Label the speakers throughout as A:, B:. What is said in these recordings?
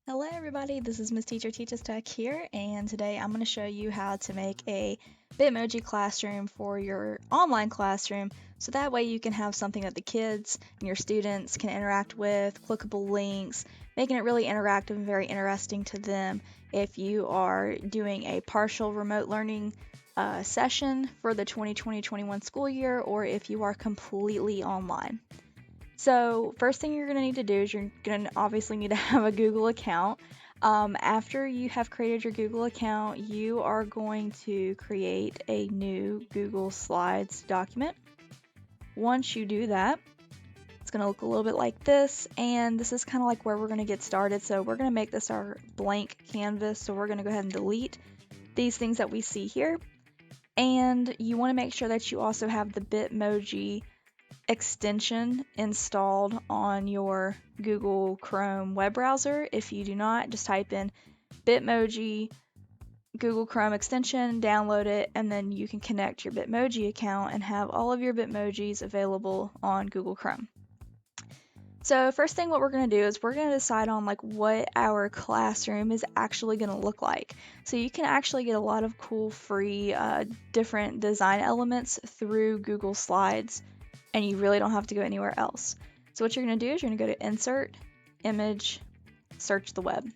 A: Hello everybody, this is Miss Teacher Teaches Tech here, and today I'm going to show you how to make a Bitmoji Classroom for your online classroom, so that way you can have something that the kids and your students can interact with, clickable links, making it really interactive and very interesting to them if you are doing a partial remote learning session for the 2020-21 school year, or if you are completely online. So first thing you're going to need to do is you're going to obviously need to have a Google account. After you have created your Google account, you are going to create a new Google Slides document. Once you do that, it's going to look a little bit like this, and this is kind of like where we're going to get started. So we're going to make this our blank canvas, so we're going to go ahead and delete these things that we see here. And you want to make sure that you also have the Bitmoji extension installed on your Google Chrome web browser. If you do not, just type in Bitmoji Google Chrome extension, download it, and then you can connect your Bitmoji account and have all of your Bitmojis available on Google Chrome. So first thing what we're going to do is we're going to decide on what our classroom is actually going to look like. So you can actually get a lot of cool free different design elements through Google Slides, and you really don't have to go anywhere else. So what you're going to do is you're going to go to Insert, Image, Search the Web.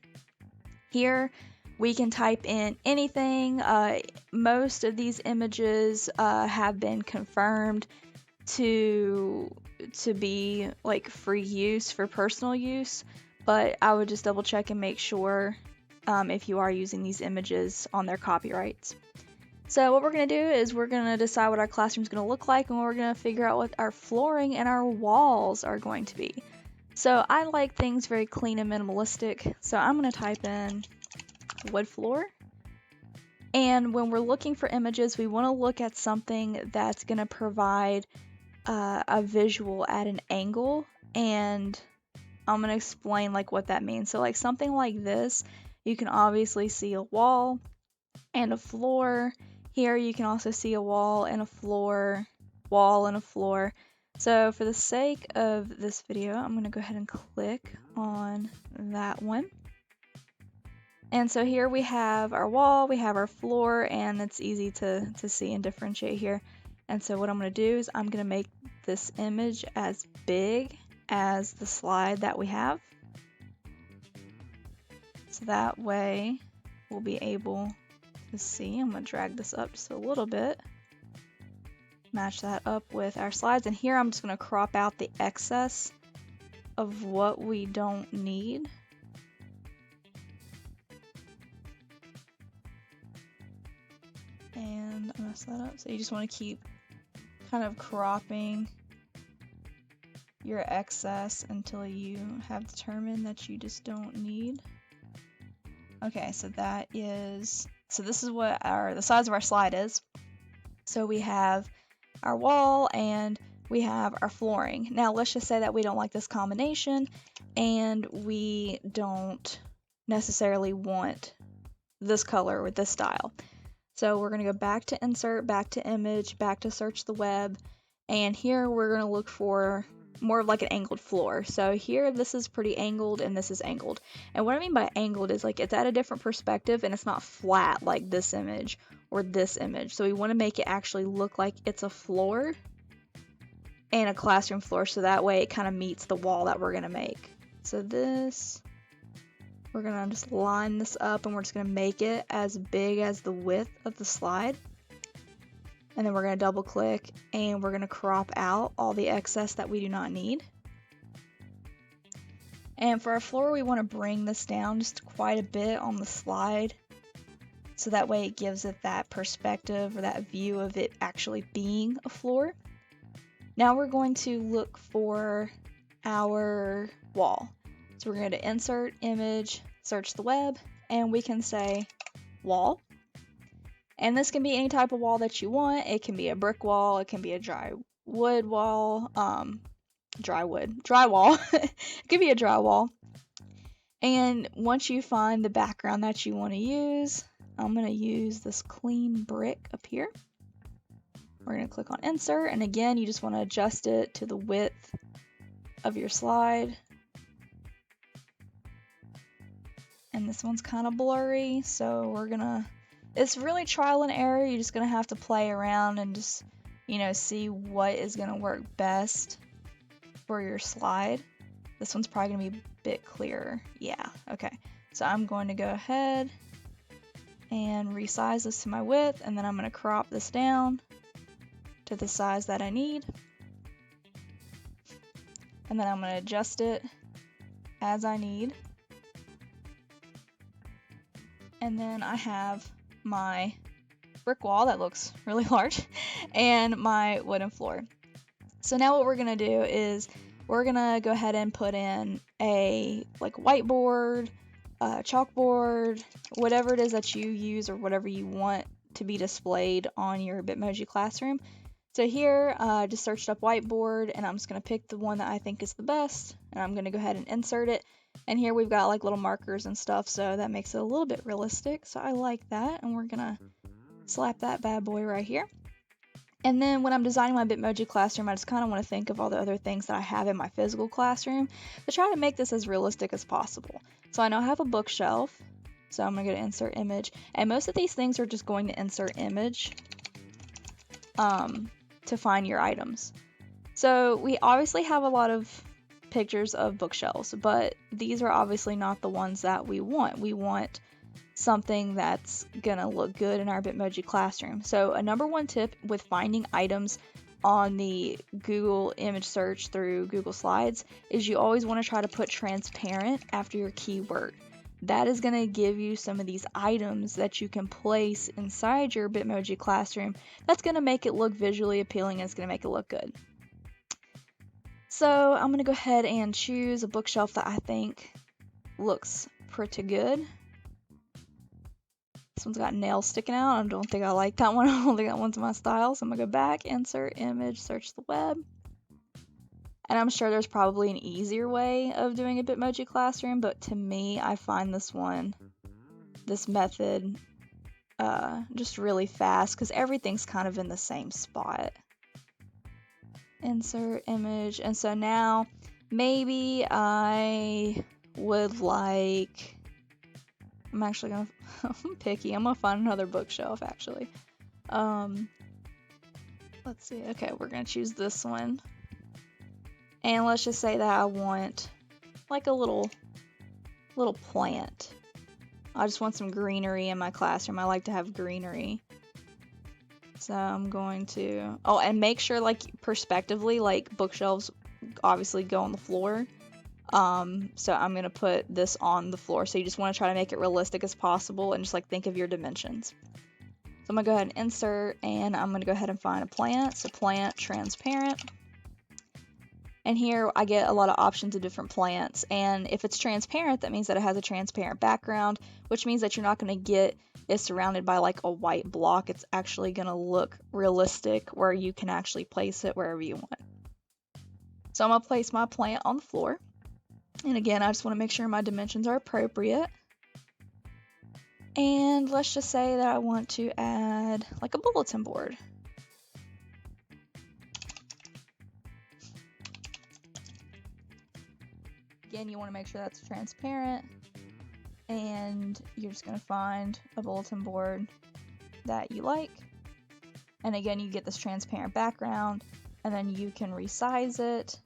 A: Here we can type in anything. Most of these images have been confirmed to be free use for personal use, but I would just double check and make sure if you are using these images on their copyrights. So what we're going to do is we're going to decide what our classroom is going to look like, and we're going to figure out what our flooring and our walls are going to be. So I like things very clean and minimalistic, so I'm going to type in wood floor. And when we're looking for images, we want to look at something that's going to provide a visual at an angle, and I'm going to explain what that means. So something like this, you can obviously see a wall and a floor. Here you can also see a wall and a floor, wall and a floor. So for the sake of this video, I'm going to go ahead and click on that one. And so here we have our wall, we have our floor, and it's easy to see and differentiate here. And so what I'm going to do is I'm going to make this image as big as the slide that we have. So that way we'll be able to see. I'm going to drag this up just a little bit. Match that up with our slides. And here I'm just going to crop out the excess of what we don't need. And I messed that up. So you just want to keep kind of cropping your excess until you have determined that you just don't need. Okay, so this is what the size of our slide is. So we have our wall and we have our flooring. Now let's just say that we don't like this combination and we don't necessarily want this color with this style. So we're going to go back to Insert, back to Image, back to Search the Web, and here we're going to look for more of an angled floor. So here this is pretty angled and this is angled. And what I mean by angled is it's at a different perspective and it's not flat like this image or this image. So we want to make it actually look like it's a floor and a classroom floor, so that way it kind of meets the wall that we're going to make. So this, we're going to just line this up and we're just going to make it as big as the width of the slide. And then we're going to double click and we're going to crop out all the excess that we do not need. And for our floor, we want to bring this down just quite a bit on the slide, so that way it gives it that perspective or that view of it actually being a floor. Now we're going to look for our wall. So we're going to Insert, Image, Search the Web, and we can say wall. And this can be any type of wall that you want. It can be a brick wall, it can be a dry wood wall, drywall. It could be a drywall. And once you find the background that you want to use, I'm going to use this clean brick up here. We're going to click on Insert, and again, you just want to adjust it to the width of your slide. and this one's kind of blurry, so it's really trial and error. You're just gonna have to play around and just, see what is gonna work best for your slide. This one's probably gonna be a bit clearer. Yeah, okay. So I'm going to go ahead and resize this to my width, and then I'm gonna crop this down to the size that I need. And then I'm gonna adjust it as I need. And then I have my brick wall that looks really large and my wooden floor. So now what we're gonna do is we're gonna go ahead and put in a whiteboard, chalkboard, whatever it is that you use or whatever you want to be displayed on your Bitmoji Classroom. So here, I just searched up whiteboard, and I'm just gonna pick the one that I think is the best, and I'm gonna go ahead and insert it. And here we've got little markers and stuff, so that makes it a little bit realistic. So I like that, and we're gonna slap that bad boy right here. And then when I'm designing my Bitmoji Classroom, I just kind of want to think of all the other things that I have in my physical classroom to try to make this as realistic as possible. So I know I have a bookshelf, so I'm gonna go to insert image, and most of these things are just going to insert image to find your items. So we obviously have a lot of pictures of bookshelves, but these are obviously not the ones that we want. We want something that's gonna look good in our Bitmoji Classroom. So a number one tip with finding items on the Google image search through Google Slides is you always want to try to put transparent after your keyword. That is going to give you some of these items that you can place inside your Bitmoji Classroom. That's going to make it look visually appealing, and it's going to make it look good. So I'm going to go ahead and choose a bookshelf that I think looks pretty good. This one's got nails sticking out. I don't think I like that one. I don't think that one's my style. So I'm going to go back, insert image, search the web. And I'm sure there's probably an easier way of doing a Bitmoji Classroom, but to me, I find this method, just really fast because everything's kind of in the same spot. Insert image. And so now maybe I would like, I'm actually going to, I'm picky. I'm going to find another bookshelf actually. Let's see. Okay, we're going to choose this one. And let's just say that I want a little plant. I just want some greenery in my classroom. I like to have greenery. So I'm going to, and make sure perspectively, bookshelves obviously go on the floor. So I'm going to put this on the floor. So you just want to try to make it realistic as possible and just think of your dimensions. So I'm going to go ahead and insert, and I'm going to go ahead and find a plant. So plant transparent. And here I get a lot of options of different plants, and if it's transparent, that means that it has a transparent background, which means that you're not going to get it surrounded by a white block. It's actually going to look realistic where you can actually place it wherever you want. So I'm going to place my plant on the floor, and again, I just want to make sure my dimensions are appropriate. And let's just say that I want to add a bulletin board. Again, you want to make sure that's transparent, and you're just going to find a bulletin board that you like. And again, you get this transparent background, and then you can resize it.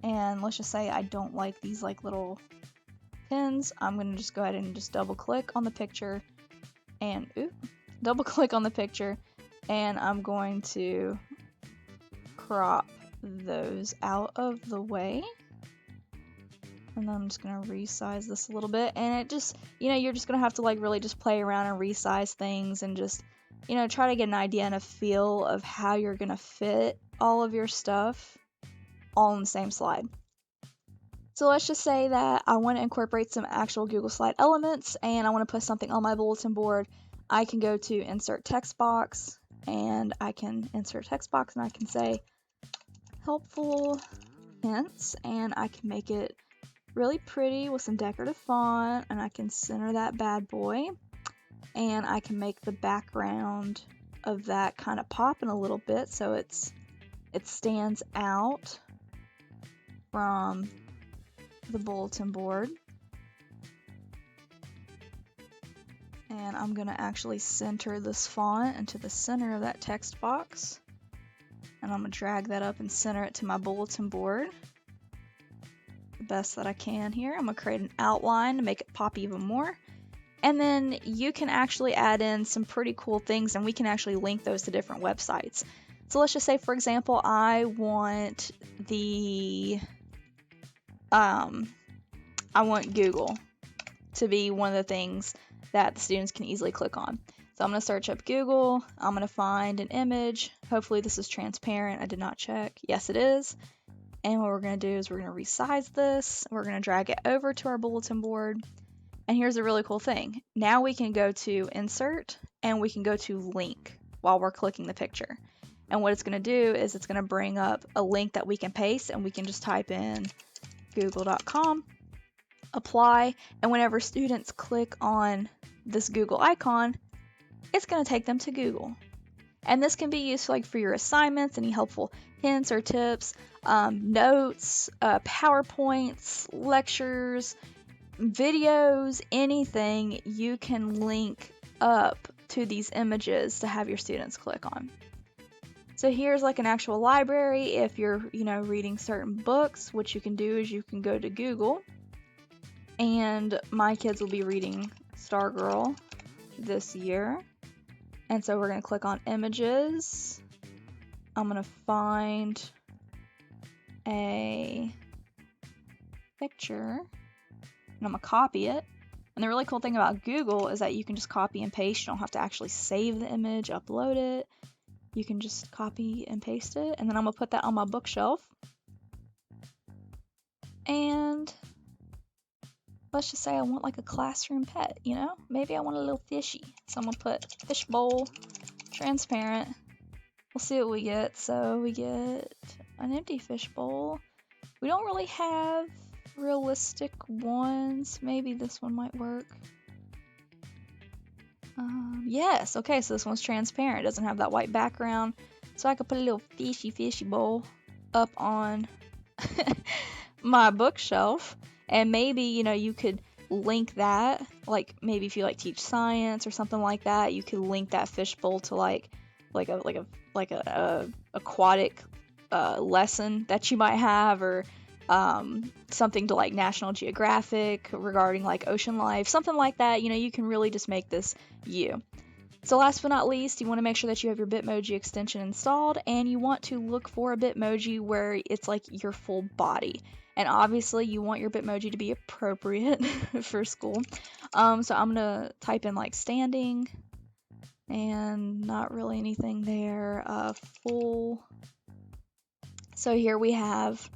A: And let's just say I don't like these little pins. I'm going to just go ahead and just double click on the picture, and double click on the picture, and I'm going to crop those out of the way. And then I'm just going to resize this a little bit, and it just, you're just going to have to really just play around and resize things and just, try to get an idea and a feel of how you're going to fit all of your stuff all in the same slide. So let's just say that I want to incorporate some actual Google Slide elements, and I want to put something on my bulletin board. I can go to insert text box, and I can insert text box, and I can say helpful hints, and I can make it really pretty with some decorative font, and I can center that bad boy, and I can make the background of that kind of pop in a little bit so it stands out from the bulletin board. And I'm going to actually center this font into the center of that text box. And I'm going to drag that up and center it to my bulletin board the best that I can here. I'm going to create an outline to make it pop even more. And then you can actually add in some pretty cool things, and we can actually link those to different websites. So let's just say, for example, I want Google to be one of the things that the students can easily click on. So I'm going to search up Google. I'm going to find an image. Hopefully this is transparent. I did not check. Yes, it is. And what we're going to do is we're going to resize this. We're going to drag it over to our bulletin board. And here's a really cool thing. Now we can go to Insert and we can go to Link while we're clicking the picture. And what it's going to do is it's going to bring up a link that we can paste, and we can just type in google.com, apply, and whenever students click on this Google icon, it's going to take them to Google. And this can be used like for your assignments, any helpful hints or tips, notes, PowerPoints, lectures, videos, anything. You can link up to these images to have your students click on. So here's like an actual library. If you're, reading certain books, what you can do is you can go to Google, and my kids will be reading Stargirl this year. And so we're going to click on images. I'm going to find a picture, and I'm going to copy it. And the really cool thing about Google is that you can just copy and paste. You don't have to actually save the image, upload it. You can just copy and paste it. And then I'm going to put that on my bookshelf. And let's just say I want like a classroom pet, Maybe I want a little fishy. So I'm going to put fish bowl, transparent. We'll see what we get. So we get an empty fish bowl. We don't really have realistic ones. Maybe this one might work. Yes, okay, so this one's transparent. It doesn't have that white background. So I could put a little fishy bowl up on my bookshelf. And maybe, you could link that. Like maybe if you teach science or something like that, you could link that fish bowl to like a aquatic lesson that you might have, or something to like National Geographic regarding like ocean life, something like that. You can really just make this you. So last but not least, you want to make sure that you have your Bitmoji extension installed, and you want to look for a Bitmoji where it's like your full body. And obviously you want your Bitmoji to be appropriate for school. So I'm gonna type in like standing, and not really anything there. Full. So here we have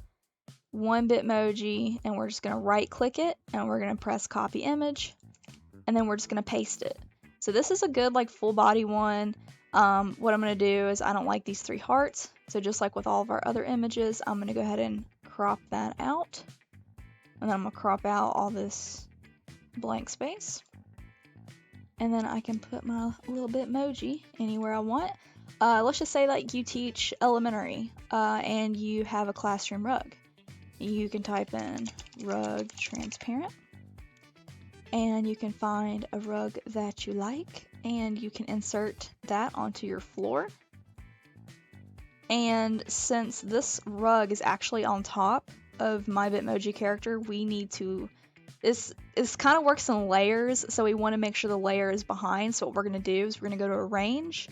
A: one Bitmoji, and we're just going to right click it, and we're going to press copy image, and then we're just going to paste it. So this is a good like full body one. What I'm going to do is I don't like these 3 hearts, so just like with all of our other images, I'm going to go ahead and crop that out, and then I'm going to crop out all this blank space, and then I can put my little Bitmoji anywhere I want. Let's just say like you teach elementary and you have a classroom rug. You can type in rug transparent, and you can find a rug that you like, and you can insert that onto your floor. And since this rug is actually on top of my Bitmoji character, we need to, this kind of works in layers, so we want to make sure the layer is behind. So what we're going to do is we're going to go to arrange,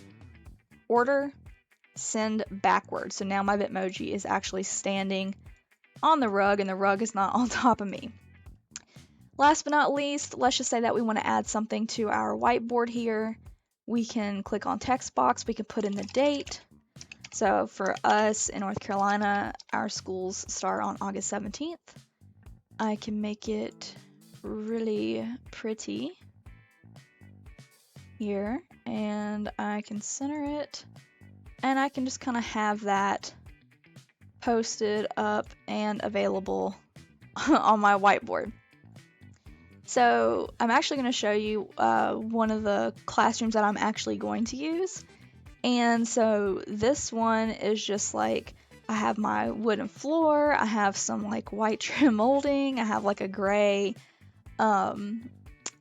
A: order, send backward. So now my Bitmoji is actually standing on the rug, and the rug is not on top of me. Last but not least, let's just say that we want to add something to our whiteboard here. We can click on text box, we can put in the date. So for us in North Carolina, our schools start on August 17th. I can make it really pretty here, and I can center it, and I can just kind of have that posted up and available on my whiteboard. So I'm actually going to show you one of the classrooms that I'm actually going to use. And so this one is just like, I have my wooden floor, I have some like white trim molding, I have like a gray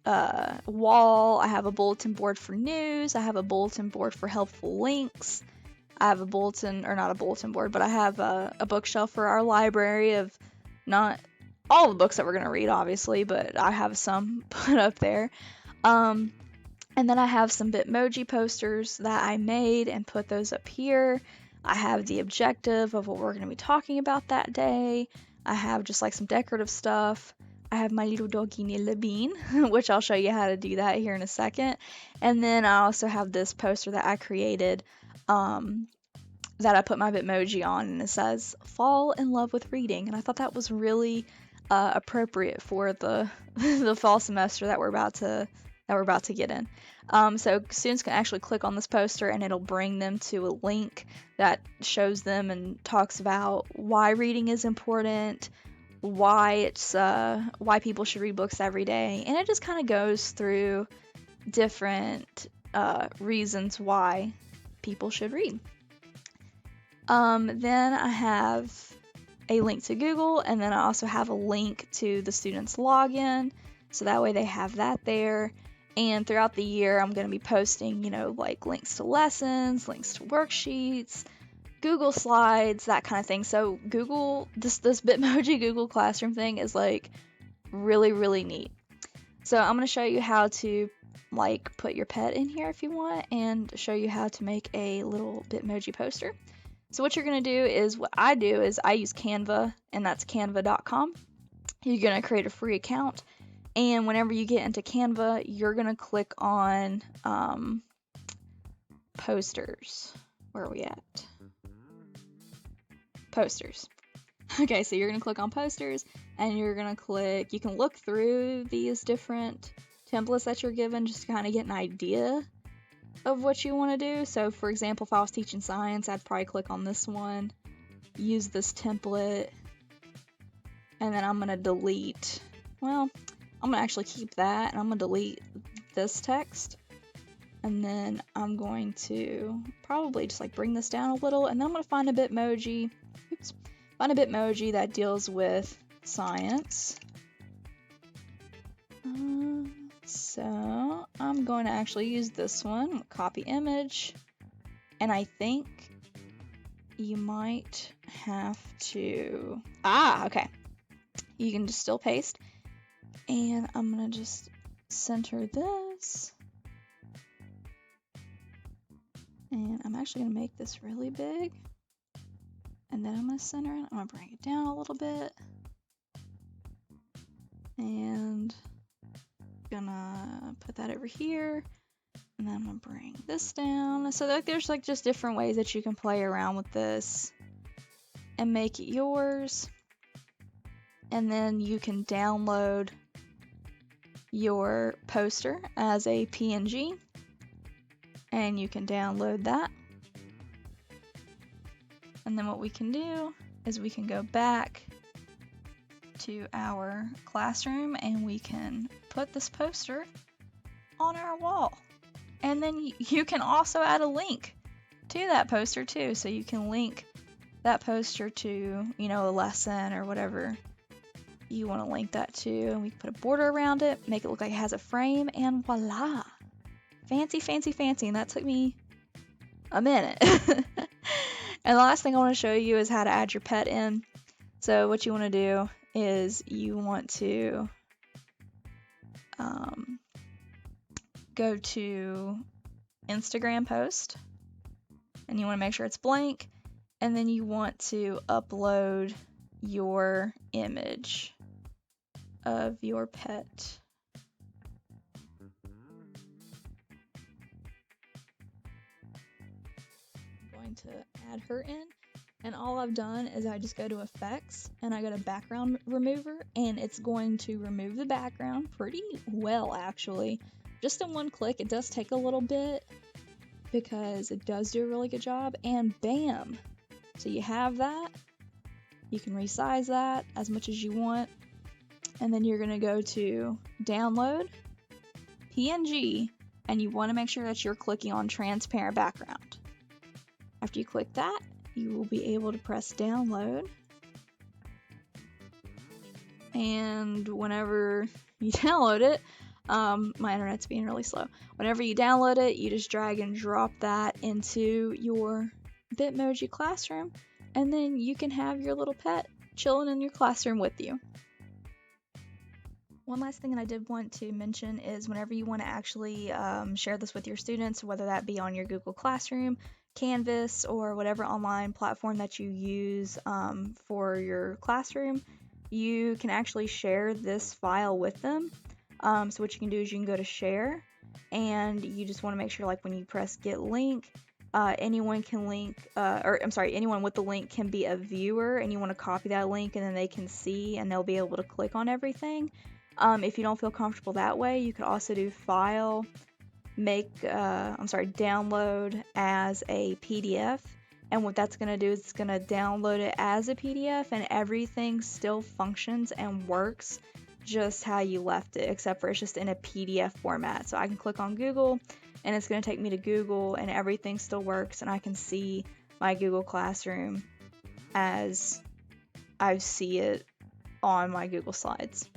A: wall. I have a bulletin board for news. I have a bulletin board for helpful links. I have a bulletin, or not a bulletin board, but I have a bookshelf for our library of not all the books that we're going to read, obviously, but I have some put up there. And then I have some Bitmoji posters that I made and put those up here. I have the objective of what we're going to be talking about that day. I have just like some decorative stuff. I have my little doggy Nilla Bean, which I'll show you how to do that here in a second. And then I also have this poster that I created that I put my Bitmoji on, and it says "Fall in love with reading," and I thought that was really appropriate for the the fall semester that we're about to get in. So students can actually click on this poster and it'll bring them to a link that shows them and talks about why reading is important, why people should read books every day, and it just kind of goes through different reasons why people should read. Then I have a link to Google, and then I also have a link to the students' login, so that way they have that there. And throughout the year, I'm going to be posting, like links to lessons, links to worksheets, Google Slides, that kind of thing. So this Bitmoji Google Classroom thing is like really, really neat. So I'm going to show you how to like put your pet in here if you want, and show you how to make a little Bitmoji poster. So what you're going to do is, what I do is I use Canva, and that's canva.com. You're going to create a free account, and whenever you get into Canva, you're going to click on posters. Where are we at? Posters. Okay, so you're going to click on posters, and you're going to click, you can look through these different templates that you're given just to kind of get an idea of what you want to do. So for example, if I was teaching science, I'd probably click on this one, use this template, and then I'm going to delete, well, I'm going to actually keep that, and I'm going to delete this text, and then I'm going to probably just like bring this down a little, and then I'm going to find a Bitmoji, that deals with science. So I'm going to actually use this one, copy image, and I think you might have to, okay, you can just still paste, and I'm going to just center this, and I'm actually going to make this really big, and then I'm going to center it, I'm going to bring it down a little bit, and gonna put that over here, and then I'm gonna bring this down. So like there's like just different ways that you can play around with this and make it yours. And then you can download your poster as a PNG, and you can download that. And then what we can do is we can go back to our classroom, and we can put this poster on our wall. And then you can also add a link to that poster too, so you can link that poster to, a lesson or whatever you want to link that to, and we can put a border around it, make it look like it has a frame, and voila! Fancy, fancy, fancy, and that took me a minute. And the last thing I want to show you is how to add your pet in. So what you want to do is you want to go to Instagram post, and you want to make sure it's blank, and then you want to upload your image of your pet. I'm going to add her in. And all I've done is I just go to effects, and I go to background remover, and it's going to remove the background pretty well, actually. Just in one click. It does take a little bit because it does do a really good job, and bam! So you have that. You can resize that as much as you want, and then you're going to go to download PNG, and you want to make sure that you're clicking on transparent background. After you click that, you will be able to press download, and whenever you download it, My internet's being really slow. Whenever you download it, you just drag and drop that into your Bitmoji Classroom, and then you can have your little pet chilling in your classroom with you. One last thing that I did want to mention is whenever you want to actually share this with your students, whether that be on your Google Classroom, Canvas, or whatever online platform that you use for your classroom, you can actually share this file with them. So what you can do is you can go to share, and you just want to make sure, like when you press get link, anyone can link, anyone with the link can be a viewer, and you want to copy that link, and then they can see and they'll be able to click on everything. If you don't feel comfortable that way, you could also do file, download as a PDF. And what that's going to do is it's going to download it as a PDF, and everything still functions and works just how you left it, except for it's just in a PDF format. So I can click on Google, and it's going to take me to Google, and everything still works, and I can see my Google Classroom as I see it on my Google Slides.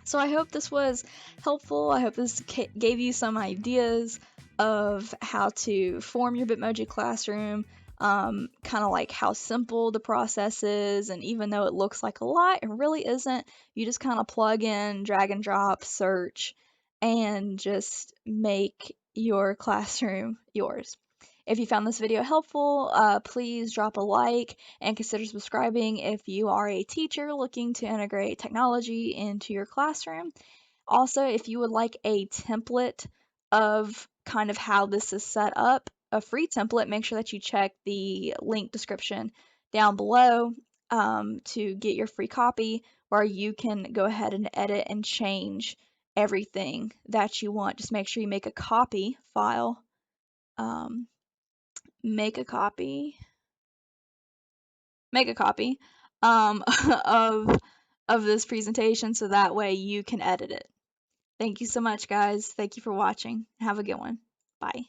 A: So I hope this was helpful. I hope this gave you some ideas of how to form your Bitmoji Classroom, kind of like how simple the process is, and even though it looks like a lot, it really isn't. You just kind of plug in, drag and drop, search, and just make your classroom yours. If you found this video helpful, please drop a like and consider subscribing if you are a teacher looking to integrate technology into your classroom. Also, if you would like a template of kind of how this is set up, a free template, make sure that you check the link description down below to get your free copy, where you can go ahead and edit and change everything that you want. Just make sure you make a copy file. Make a copy of this presentation so that way you can edit it. Thank you so much, guys. Thank you for watching. Have a good one. Bye.